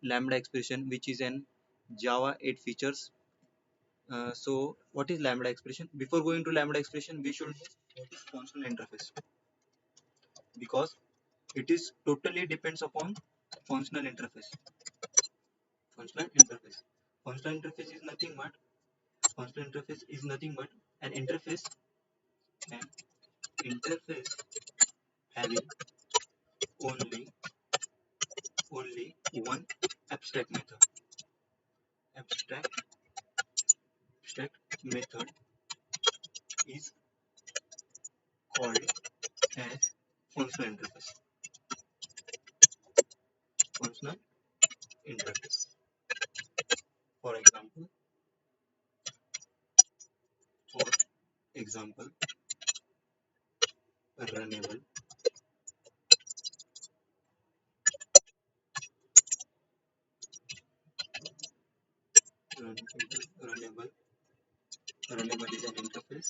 lambda expression, which is an Java 8 features. So what is lambda expression? Before going to lambda expression, we should know what is functional interface, because it is totally depends upon functional interface. Functional interface. Functional interface is nothing but an an interface having only one abstract method. Abstract method is called as functional interface. Functional interface. For example, for example, runnable, runnable, runnable is an interface.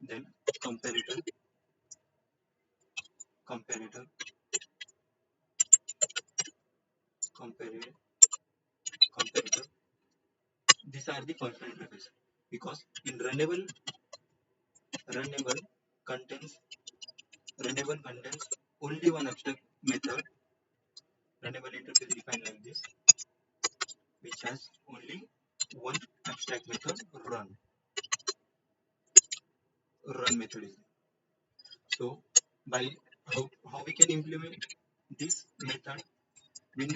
Then comparator, comparator, comparator, comparator. These are the functional interface, because in runnable contains only one abstract method. Runnable interface defined like this, which has only one abstract method, run method is there. So by how we can implement this method, with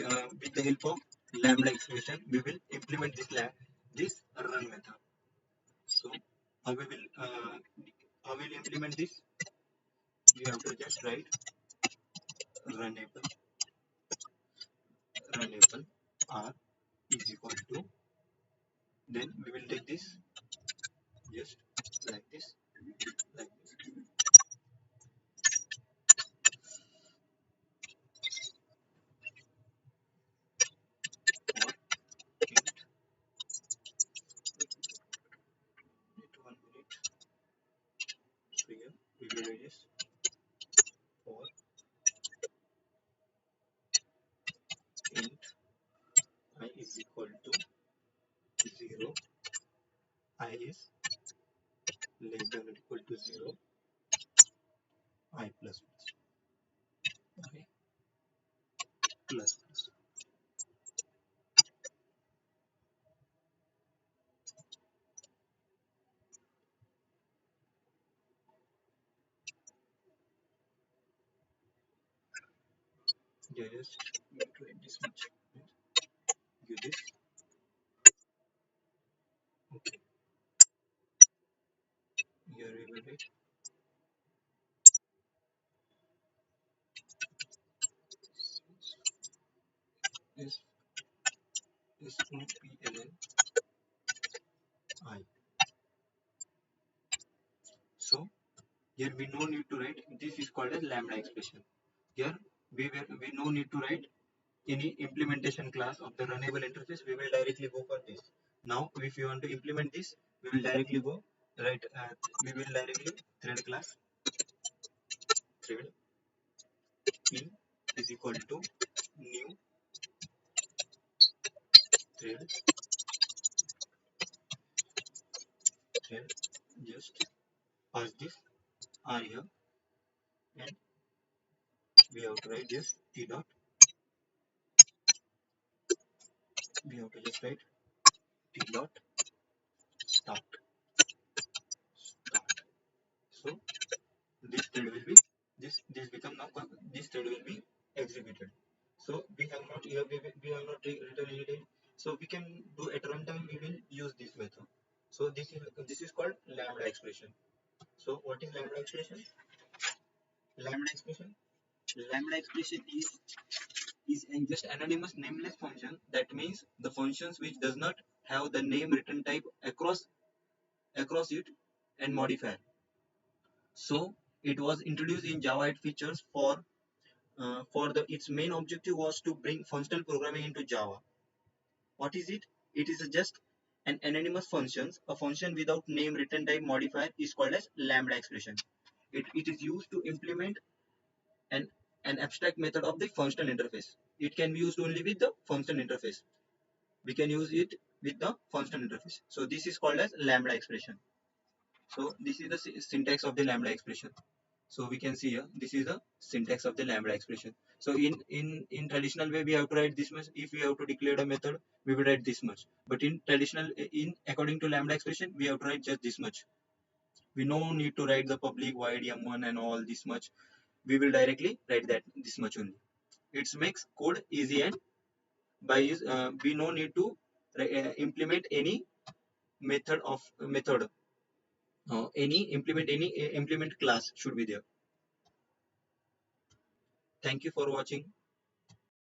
the help of lambda expression, we will implement this run method. So how we will implement this? We have to just write runnable r is equal to, then we will take this just like this, like this. For int, wait 1 minute. So here we will write this for int I is equal to 0, I is less than or equal to 0, I plus I plus. Yeah, just write this much. Give this. Okay. Here we will write is not PLN I. So here we no need to write. This is called as lambda expression. Here we no need to write any implementation class of the runnable interface. We will directly go for this. Now, if you want to implement this, we will directly go right. We will directly thread class, thread in is equal to new thread, just pass this r here, and we have to write this t dot. We have to just write t dot start. So this thread will be this become now this thread will be executed. So we have not here we have not written anything. So we can do at runtime. We will use this method. So this is called lambda expression. So what is lambda expression? Lambda expression. Lambda expression is an just anonymous nameless function. That means the functions which does not have the name return type across it and modifier. So it was introduced in Java 8 features for the its main objective was to bring functional programming into Java. What is it? It is just an anonymous function. A function without name return type modifier is called as lambda expression. It is used to implement an an abstract method of the functional interface. It can be used only with the functional interface. We can use it with the functional interface. So this is called as lambda expression. So this is the syntax of the lambda expression. So we can see here, this is the syntax of the lambda expression. So in traditional way, we have to write this much. If we have to declare a method, we will write this much. But in traditional, in according to lambda expression, we have to write just this much. We no need to write the public void m1 and all this much. We will directly write that this much only. It makes code easy, and by we no need to implement any method, any implement class should be there. Thank you for watching.